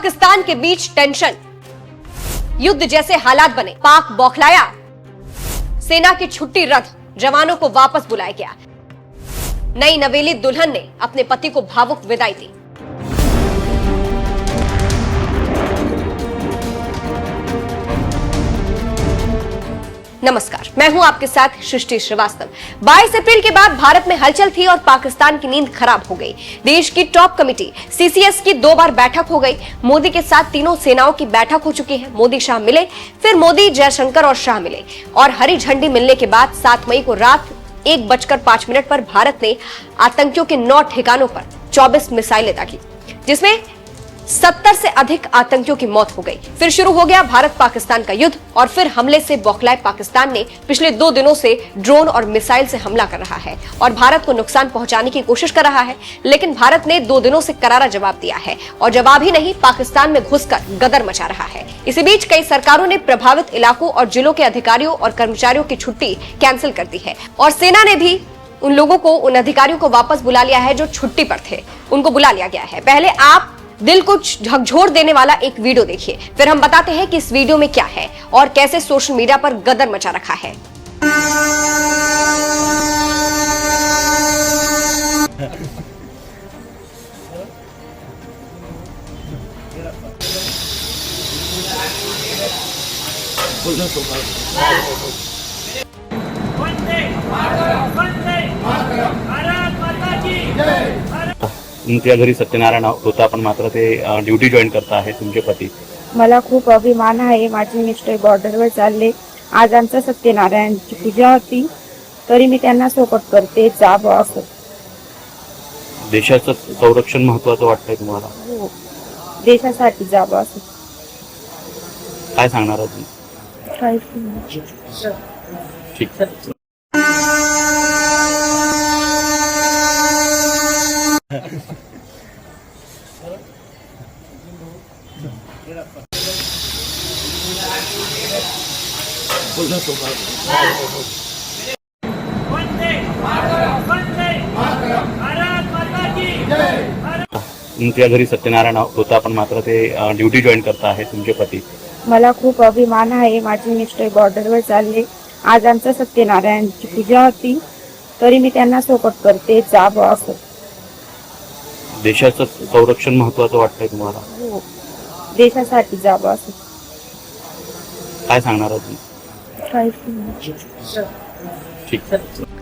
पाकिस्तान के बीच टेंशन, युद्ध जैसे हालात बने। पाक बौखलाया, सेना की छुट्टी रद्द, जवानों को वापस बुलाया गया। नई नवेली दुल्हन ने अपने पति को भावुक विदाई दी। नमस्कार, मैं हूं आपके साथ सृष्टि श्रीवास्तव। 22 अप्रैल के बाद भारत में हलचल थी और पाकिस्तान की नींद खराब हो गई। देश की टॉप कमेटी सीसीएस की 2 बार बैठक हो गई। मोदी के साथ तीनों सेनाओं की बैठक हो चुकी है। मोदी शाह मिले, फिर मोदी जयशंकर और शाह मिले और हरी झंडी मिलने के बाद 7 मई को रात 1:05 पर भारत ने आतंकियों के 9 ठिकानों पर 24 मिसाइलें दागी, जिसमें 70 से अधिक आतंकियों की मौत हो गई। फिर शुरू हो गया भारत पाकिस्तान का युद्ध और फिर हमले से बौखलाए पाकिस्तान ने पिछले 2 दिनों से ड्रोन और मिसाइल से हमला कर रहा है और भारत को नुकसान पहुंचाने की कोशिश कर रहा है। लेकिन भारत ने 2 दिनों से करारा जवाब दिया है और जवाब ही नहीं, पाकिस्तान में घुसकर गदर मचा रहा है। इसी बीच कई सरकारों ने प्रभावित इलाकों और जिलों के अधिकारियों और कर्मचारियों की छुट्टी कैंसिल कर दी है और सेना ने भी उन लोगों को, उन अधिकारियों को वापस बुला लिया है जो छुट्टी पर थे, उनको बुला लिया गया है। पहले आप दिल को झकझोर देने वाला एक वीडियो देखिए, फिर हम बताते हैं कि इस वीडियो में क्या है और कैसे सोशल मीडिया पर गदर मचा रखा है। तुमच्या घरी सत्यनारायण होता, पण मात्र ते ड्युटी जॉईन करता आहे तुमचे पती. मला खूप अभिमान आहे. माझे मिस्टर बॉर्डरवर चालले. आज आमचा सत्यनारायणची पूजा होती, तरी मी त्यांना सपोर्ट करते. जावं असं. देशाचं संरक्षण महत्त्वाचं वाटतंय तुम्हाला? हो, देशासाठी जावं असं. काय सांगणार अजून? काहीच नाही. ठीक. तुमच्या घरी सत्यनारायण होता, पण मात्र ते ड्युटी जॉईन करता आहे तुमचे पती. मला खूप अभिमान आहे. माझे मिस्टर बॉर्डरवर चालले. आज आमचा सत्यनारायणची पूजा होती, तरी मी त्यांना सपोर्ट करते. जावं असं. देशाचं संरक्षण महत्त्वाचं वाटतंय तुम्हाला? हो, देशासाठी जावं असं. काय सांगणार अजून? काहीच नाही. ठीक.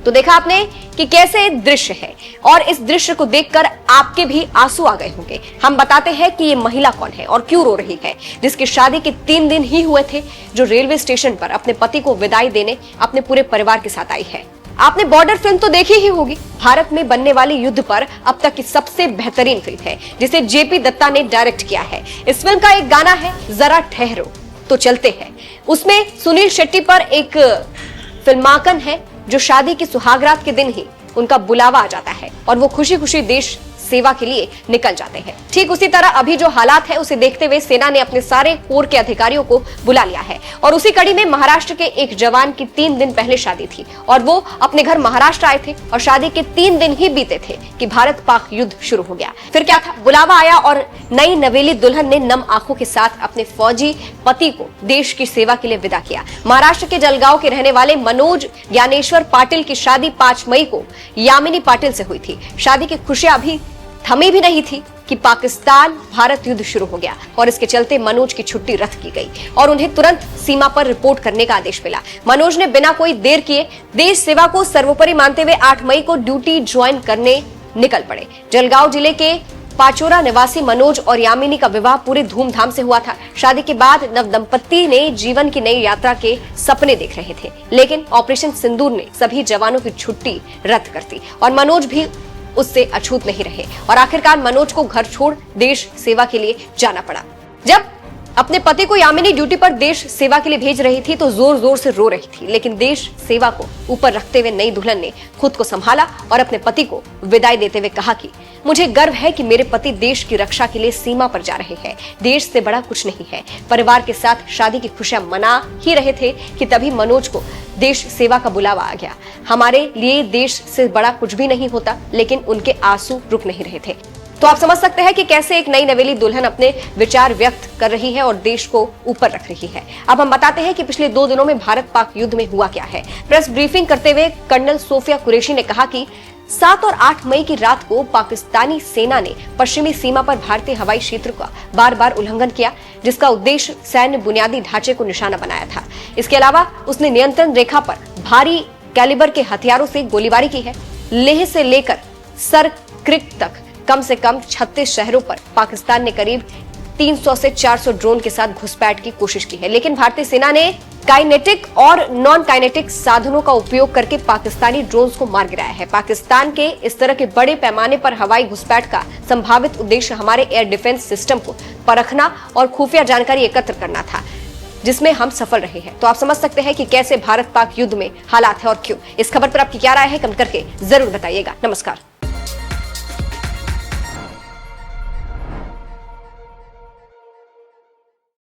तो देखा आपने कि कैसे दृश्य है और इस दृश्य को देखकर आपके भी आंसू आ गए होंगे। हम बताते हैं कि ये महिला कौन है और क्यों रो रही है, जिसकी शादी के 3 दिन ही हुए थे, जो रेलवे स्टेशन पर अपने पति को विदाई देने अपने पूरे परिवार के साथ आई है। आपने बॉर्डर फिल्म तो देखी ही होगी। भारत में बनने वाली युद्ध पर अब तक की सबसे बेहतरीन फिल्म है, जिसे जेपी दत्ता ने डायरेक्ट किया है। इस फिल्म का एक गाना है, जरा ठहरो तो चलते हैं। उसमें सुनील शेट्टी पर एक फिल्मांकन है जो शादी की सुहागरात के दिन ही उनका बुलावा आ जाता है और वो खुशी खुशी देश सेवा के लिए निकल जाते हैं। ठीक उसी तरह अभी जो हालात है उसे देखते हुए सेना ने अपने सारे कोर के अधिकारियों को बुला लिया है और उसी कड़ी में महाराष्ट्र के एक जवान की 3 दिन पहले शादी थी और वो अपने घर महाराष्ट्र आए थे और शादी के 3 दिन ही बीते थे कि भारत पाक युद्ध शुरू हो गया। फिर क्या था, बुलावा आया और नई नवेली दुल्हन ने नम आंखों के साथ अपने फौजी पति को देश की सेवा के लिए विदा किया। महाराष्ट्र के जलगांव के रहने वाले मनोज ज्ञानेश्वर पाटिल की शादी 5 मई को यामिनी पाटिल से हुई थी। शादी की खुशियां अभी थमी भी नहीं थी कि पाकिस्तान भारत युद्ध शुरू हो गया और इसके चलते मनोज की छुट्टी रद्द की गई और उन्हें तुरंत सीमा पर रिपोर्ट करने का आदेश मिला। मनोज ने बिना कोई देर किए देश सेवा को सर्वोपरि मानते हुए 8 मई को ड्यूटी ज्वाइन करने निकल पड़े। जलगांव जिले के पाचोरा निवासी मनोज और यामिनी का विवाह पूरे धूमधाम से हुआ था। शादी के बाद नवदंपति ने जीवन की नई यात्रा के सपने देख रहे थे, लेकिन ऑपरेशन सिंदूर ने सभी जवानों की छुट्टी रद्द कर दी और मनोज भी उससे अछूत नहीं रहे और आखिरकार मनोज को घर छोड़ देश सेवा के लिए जाना पड़ा। जब अपने पति को यामिनी ड्यूटी पर देश सेवा के लिए भेज रही थी तो जोर जोर से रो रही थी, लेकिन देश सेवा को ऊपर रखते हुए नई दुल्हन ने खुद को संभाला और अपने पति को विदाई देते हुए कहा कि मुझे गर्व है कि मेरे पति देश की रक्षा के लिए सीमा पर जा रहे हैं। देश से बड़ा कुछ नहीं है। परिवार के साथ शादी की खुशियां मना ही रहे थे कि तभी मनोज को देश सेवा का बुलावा आ गया। हमारे लिए देश से बड़ा कुछ भी नहीं होता, लेकिन उनके आंसू रुक नहीं रहे थे। तो आप समझ सकते हैं कि कैसे एक नई नवेली दुल्हन अपने विचार व्यक्त कर रही है और देश को ऊपर रख रही है। अब हम बताते हैं कि पिछले 2 दिनों में भारत पाक युद्ध में हुआ क्या है। प्रेस ब्रीफिंग करते हुए कर्नल सोफिया कुरैशी ने कहा कि 7 और 8 मई की रात को पाकिस्तानी सेना ने पश्चिमी सीमा पर भारतीय हवाई क्षेत्र का बार-बार उल्लंघन किया, जिसका उद्देश्य सैन्य बुनियादी ढांचे को निशाना बनाया था। इसके अलावा उसने नियंत्रण रेखा पर भारी कैलिबर के हथियारों से गोलीबारी की है। लेह से लेकर सरक्रिक तक कम से कम 36 शहरों पर पाकिस्तान ने करीब 300 से 400 ड्रोन के साथ घुसपैठ की कोशिश की है, लेकिन भारतीय सेना ने काइनेटिक और नॉन काइनेटिक साधनों का उपयोग करके पाकिस्तानी ड्रोन्स को मार गिराया है। पाकिस्तान के इस तरह के बड़े पैमाने पर हवाई घुसपैठ का संभावित उद्देश्य हमारे एयर डिफेंस सिस्टम को परखना और खुफिया जानकारी एकत्र करना था, जिसमें हम सफल रहे हैं। तो आप समझ सकते हैं कि कैसे भारत पाक युद्ध में हालात है और क्यों। इस खबर पर आपकी क्या राय है, कमेंट करके जरूर बताइएगा। नमस्कार।